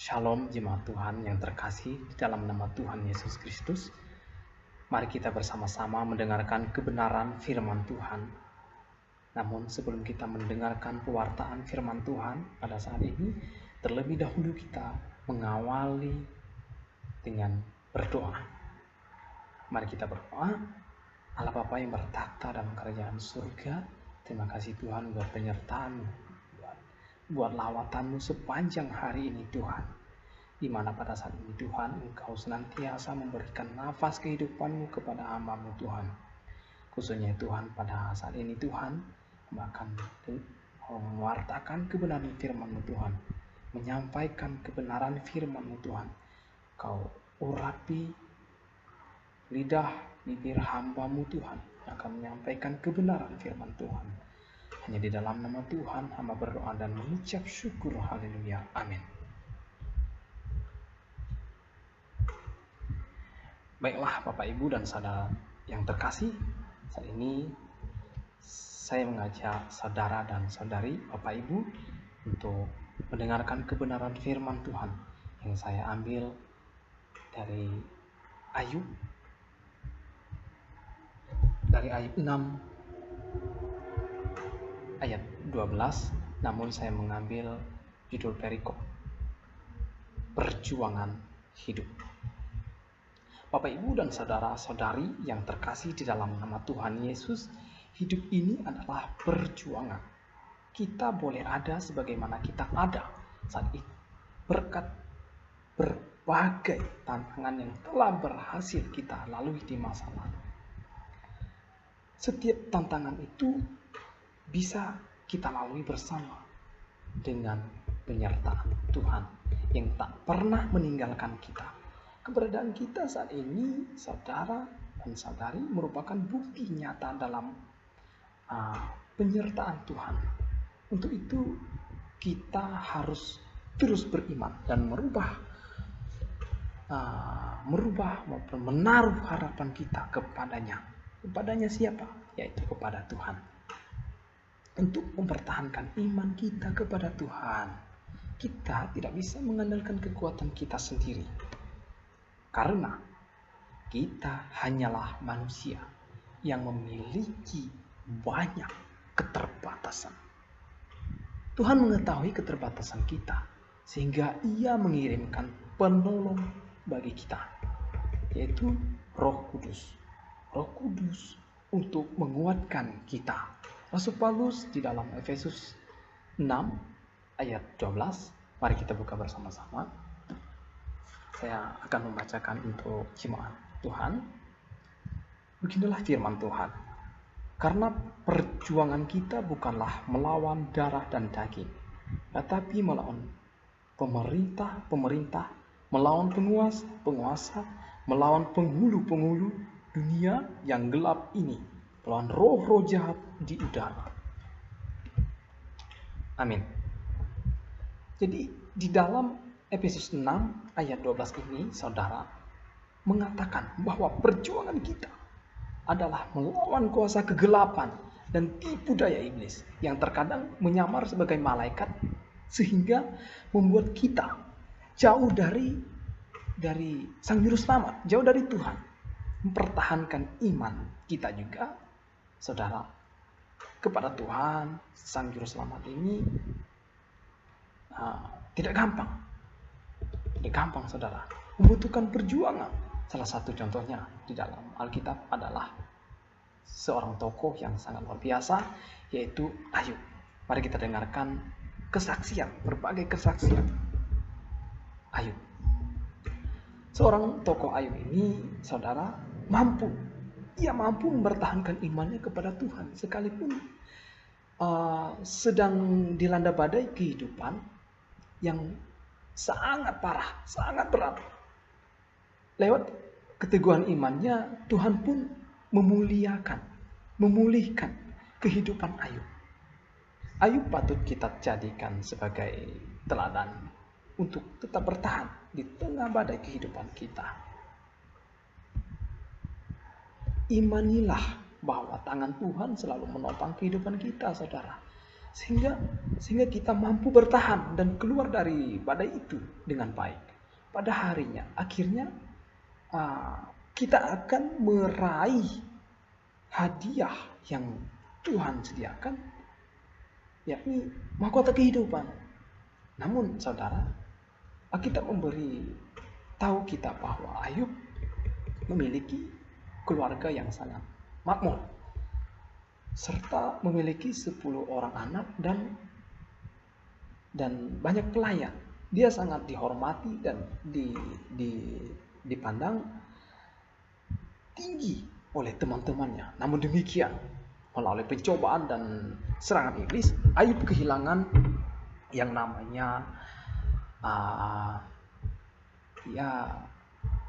Shalom jemaat Tuhan yang terkasih di dalam nama Tuhan Yesus Kristus. Mari kita bersama-sama mendengarkan kebenaran firman Tuhan. Namun sebelum kita mendengarkan pewartaan firman Tuhan pada saat ini, terlebih dahulu kita mengawali dengan berdoa. Mari kita berdoa. Allah Bapa yang bertakhta dalam kerajaan surga, terima kasih Tuhan buat penyertaan-Mu, buat lawatan-Mu sepanjang hari ini Tuhan, di mana pada saat ini Tuhan Engkau senantiasa memberikan nafas kehidupan-Mu kepada hamba-Mu Tuhan. Khususnya Tuhan pada saat ini Tuhan akan mewartakan kebenaran firman-Mu Tuhan, menyampaikan kebenaran firman-Mu Tuhan. Kau urapi lidah bibir hamba-Mu Tuhan yang akan menyampaikan kebenaran firman Tuhan. Hanya di dalam nama Tuhan hamba berdoa dan mengucap syukur. Haleluya. Amin. Baiklah Bapak Ibu dan saudara yang terkasih, saat ini saya mengajak saudara dan saudari Bapak Ibu untuk mendengarkan kebenaran firman Tuhan yang saya ambil dari Ayub 6 ayat 12, namun saya mengambil judul perikop perjuangan hidup. Bapak Ibu dan saudara-saudari yang terkasih di dalam nama Tuhan Yesus, hidup ini adalah perjuangan. Kita boleh ada sebagaimana kita ada saat ini berkat berbagai tantangan yang telah berhasil kita lalui di masa lalu. Setiap tantangan itu bisa kita lalui bersama dengan penyertaan Tuhan yang tak pernah meninggalkan kita. Keberadaan kita saat ini, saudara dan saudari, merupakan bukti nyata dalam penyertaan Tuhan. Untuk itu kita harus terus beriman dan merubah maupun menaruh harapan kita kepadanya. Kepadanya siapa? Yaitu kepada Tuhan. Untuk mempertahankan iman kita kepada Tuhan, kita tidak bisa mengandalkan kekuatan kita sendiri. Karena kita hanyalah manusia yang memiliki banyak keterbatasan. Tuhan mengetahui keterbatasan kita, sehingga Ia mengirimkan penolong bagi kita, yaitu Roh Kudus. Roh Kudus untuk menguatkan kita. Rasul Paulus di dalam Efesus 6 ayat 12, mari kita buka bersama-sama. Saya akan membacakan untuk jemaat Tuhan. Beginilah firman Tuhan. Karena perjuangan kita bukanlah melawan darah dan daging, tetapi melawan pemerintah, melawan penguasa, melawan penghulu dunia yang gelap ini, melawan roh-roh jahat di udara. Amin. Jadi di dalam Efesus 6 ayat 12 ini, saudara, mengatakan bahwa perjuangan kita adalah melawan kuasa kegelapan dan tipu daya iblis yang terkadang menyamar sebagai malaikat, sehingga membuat kita jauh dari Sang Juru Selamat, jauh dari Tuhan. Mempertahankan iman kita juga, saudara, kepada Tuhan Sang Juru Selamat ini tidak gampang, saudara. Membutuhkan perjuangan. Salah satu contohnya di dalam Alkitab adalah seorang tokoh yang sangat luar biasa, yaitu Ayub. Mari kita dengarkan berbagai kesaksian Ayub. Seorang tokoh Ayub ini, saudara, mampu mempertahankan imannya kepada Tuhan sekalipun sedang dilanda badai kehidupan yang sangat parah, sangat berat. Lewat keteguhan imannya, Tuhan pun memulihkan kehidupan Ayub. Ayub patut kita jadikan sebagai teladan untuk tetap bertahan di tengah badai kehidupan kita. Imanilah bahwa tangan Tuhan selalu menopang kehidupan kita, saudara. sehingga kita mampu bertahan dan keluar dari badai itu dengan baik. Pada harinya, akhirnya kita akan meraih hadiah yang Tuhan sediakan, yakni mahkota kehidupan. Namun saudara, Alkitab memberi tahu kita bahwa Ayub memiliki keluarga yang sangat makmur, serta memiliki 10 orang anak dan banyak pelayan. Dia sangat dihormati dan dipandang tinggi oleh teman-temannya. Namun demikian, melalui pencobaan dan serangan iblis, Ayub kehilangan yang namanya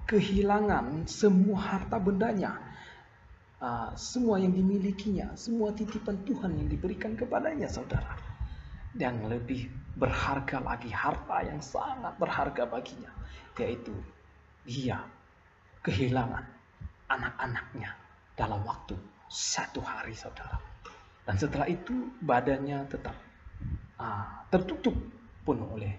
kehilangan semua harta bendanya, semua yang dimilikinya, semua titipan Tuhan yang diberikan kepadanya, saudara. Dan lebih berharga lagi, harta yang sangat berharga baginya, yaitu dia kehilangan anak-anaknya dalam waktu 1 hari, saudara. Dan setelah itu badannya tetap tertutup penuh oleh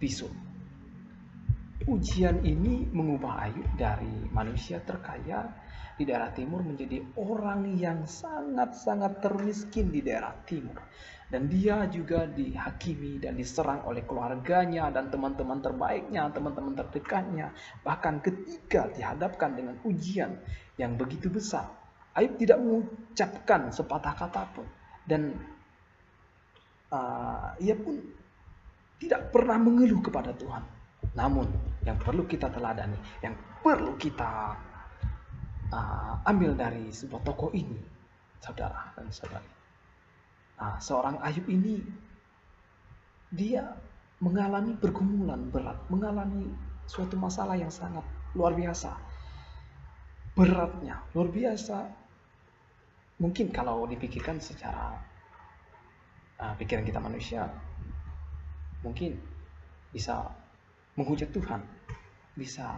bisul. Ujian ini mengubah Ayub dari manusia terkaya di daerah timur menjadi orang yang sangat-sangat termiskin di daerah timur. Dan dia juga dihakimi dan diserang oleh keluarganya dan teman-teman terbaiknya, teman-teman terdekatnya. Bahkan ketika dihadapkan dengan ujian yang begitu besar, Ayub tidak mengucapkan sepatah kata pun. Dan ia pun tidak pernah mengeluh kepada Tuhan. Namun yang perlu kita teladani, yang perlu kita ambil dari sebuah tokoh ini, saudara dan saudari, seorang Ayub ini, dia mengalami pergumulan berat, mengalami suatu masalah yang sangat luar biasa. Beratnya luar biasa. Mungkin kalau dipikirkan secara pikiran kita manusia, mungkin bisa menghujat Tuhan, bisa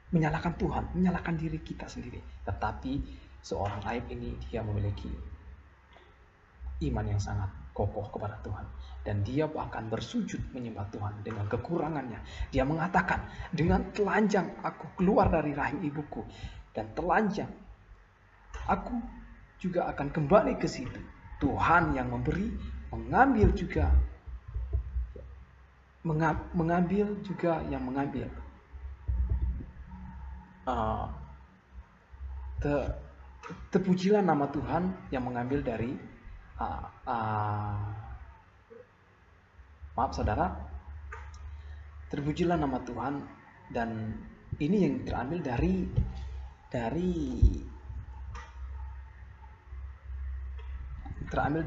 menyalahkan Tuhan, menyalahkan diri kita sendiri. Tetapi seorang Ayub ini, dia memiliki iman yang sangat kokoh kepada Tuhan. Dan dia bahkan bersujud menyembah Tuhan dengan kekurangannya. Dia mengatakan, dengan telanjang aku keluar dari rahim ibuku, dan telanjang aku juga akan kembali ke situ. Tuhan yang memberi, mengambil juga yang mengambil. Terpujilah nama Tuhan yang mengambil dari maaf saudara, terpujilah nama Tuhan, dan ini yang terambil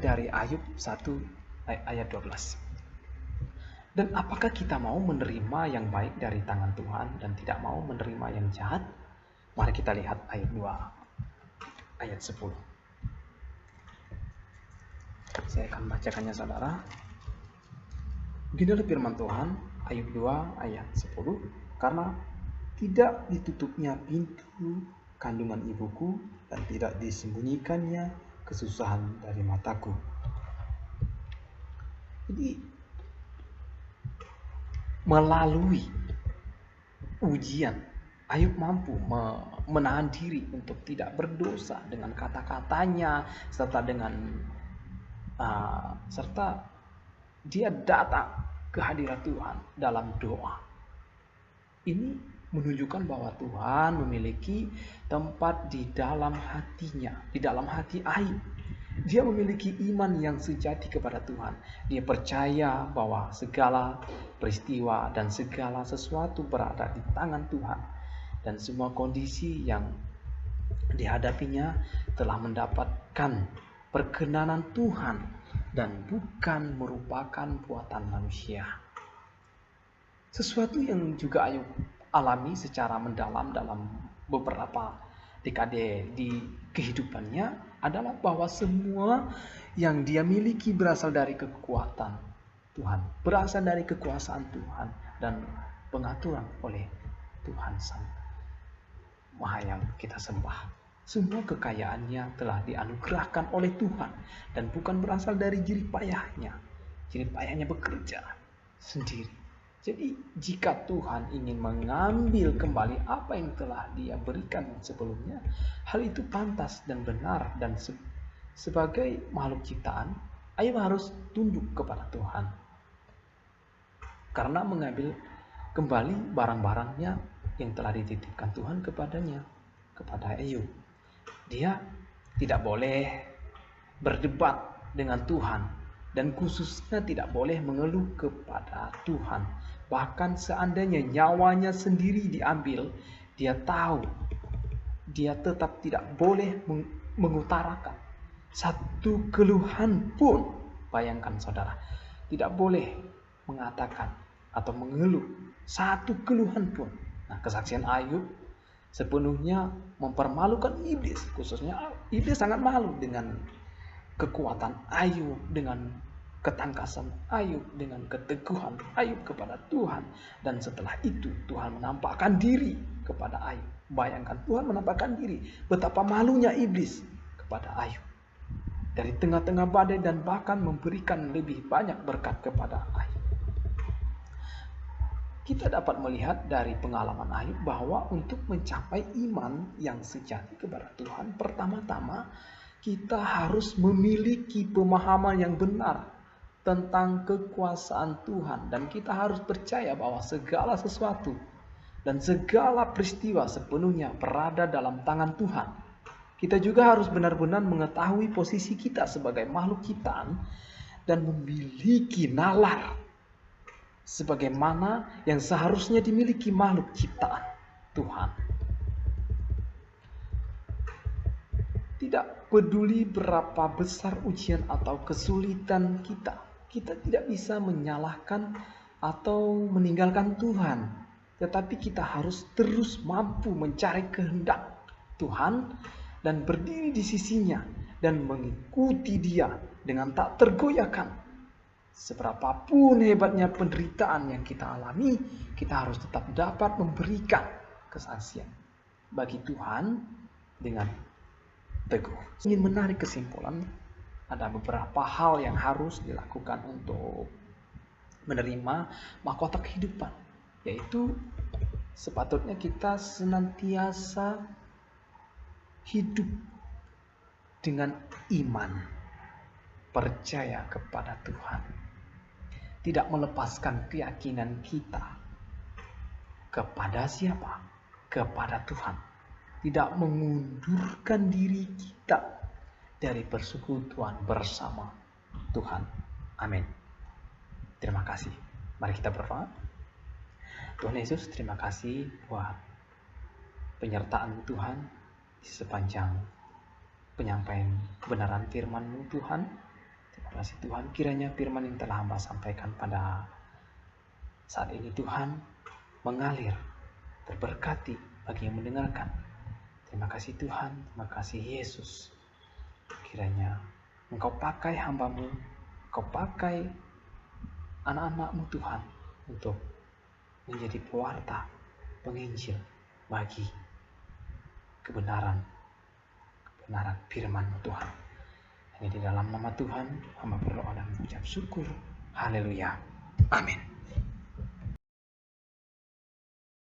dari Ayub 1 ayat 12. Dan apakah kita mau menerima yang baik dari tangan Tuhan dan tidak mau menerima yang jahat? Mari kita lihat ayat 2 ayat 10. Saya akan bacakannya, saudara. Beginilah firman Tuhan, Ayub 2 ayat 10. Karena tidak ditutupnya pintu kandungan ibuku dan tidak disembunyikannya kesusahan dari mataku. Jadi melalui ujian, Ayub mampu menahan diri untuk tidak berdosa dengan kata-katanya, serta dia datang ke hadirat Tuhan dalam doa. Ini menunjukkan bahwa Tuhan memiliki tempat di dalam hatinya, di dalam hati Ayub. Dia memiliki iman yang sejati kepada Tuhan. Dia percaya bahwa segala peristiwa dan segala sesuatu berada di tangan Tuhan. Dan semua kondisi yang dihadapinya telah mendapatkan perkenanan Tuhan dan bukan merupakan buatan manusia. Sesuatu yang juga Ayub alami secara mendalam dalam beberapa dekade di kehidupannya adalah bahwa semua yang dia miliki berasal dari kekuatan Tuhan, berasal dari kekuasaan Tuhan dan pengaturan oleh Tuhan Sang Maha yang kita sembah. Semua kekayaannya telah dianugerahkan oleh Tuhan dan bukan berasal dari jerih payahnya. Jerih payahnya bekerja sendiri. Jadi jika Tuhan ingin mengambil kembali apa yang telah Dia berikan sebelumnya, hal itu pantas dan benar, dan sebagai makhluk ciptaan, Ayub harus tunduk kepada Tuhan. Karena mengambil kembali barang-barangnya yang telah dititipkan Tuhan kepadanya, kepada Ayub. Dia tidak boleh berdebat dengan Tuhan, dan khususnya tidak boleh mengeluh kepada Tuhan. Bahkan seandainya nyawanya sendiri diambil, dia tahu dia tetap tidak boleh mengutarakan satu keluhan pun. Bayangkan saudara, tidak boleh mengatakan atau mengeluh satu keluhan pun. Nah, kesaksian Ayub sepenuhnya mempermalukan iblis. Khususnya iblis sangat malu dengan kekuatan Ayub, dengan ketangkasan Ayub, dengan keteguhan Ayub kepada Tuhan. Dan setelah itu Tuhan menampakkan diri kepada Ayub. Bayangkan, Tuhan menampakkan diri, betapa malunya iblis kepada Ayub dari tengah-tengah badai, dan bahkan memberikan lebih banyak berkat kepada Ayub. Kita dapat melihat dari pengalaman Ayub bahwa untuk mencapai iman yang sejati kepada Tuhan, pertama-tama kita harus memiliki pemahaman yang benar tentang kekuasaan Tuhan, dan kita harus percaya bahwa segala sesuatu dan segala peristiwa sepenuhnya berada dalam tangan Tuhan. Kita juga harus benar-benar mengetahui posisi kita sebagai makhluk ciptaan dan memiliki nalar sebagaimana yang seharusnya dimiliki makhluk ciptaan Tuhan. Tidak peduli berapa besar ujian atau kesulitan kita, kita tidak bisa menyalahkan atau meninggalkan Tuhan. Tetapi kita harus terus mampu mencari kehendak Tuhan dan berdiri di sisinya dan mengikuti Dia dengan tak tergoyahkan. Seberapapun hebatnya penderitaan yang kita alami, kita harus tetap dapat memberikan kesaksian bagi Tuhan dengan teguh. Ingin menarik kesimpulan, ada beberapa hal yang harus dilakukan untuk menerima mahkota kehidupan, yaitu sepatutnya kita senantiasa hidup dengan iman, percaya kepada Tuhan, tidak melepaskan keyakinan kita kepada siapa? Kepada Tuhan. Tidak mengundurkan diri kita dari persekutuan bersama Tuhan. Amin. Terima kasih. Mari kita berdoa. Tuhan Yesus, terima kasih buat penyertaan Tuhan di sepanjang penyampaian kebenaran firman-Mu Tuhan. Terima kasih Tuhan, kiranya firman yang telah hamba sampaikan pada saat ini Tuhan mengalir, terberkati bagi yang mendengarkan. Terima kasih Tuhan, terima kasih Yesus. Kiranya Engkau pakai hamba-Mu, Engkau pakai anak-anak-Mu Tuhan untuk menjadi pewarta, penginjil bagi kebenaran firman-Mu Tuhan. Hanya di dalam nama Tuhan hamba berdoa dan mengucap syukur. Haleluya. Amin.